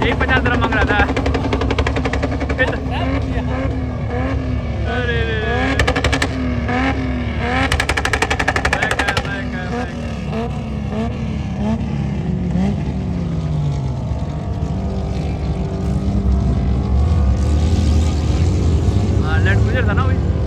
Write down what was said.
एक 50 जरा मांग रहा था। अरे रे रे। बैक है, बैक है, बैक है। हाँ, लैंड क्रूजर था ना भाई।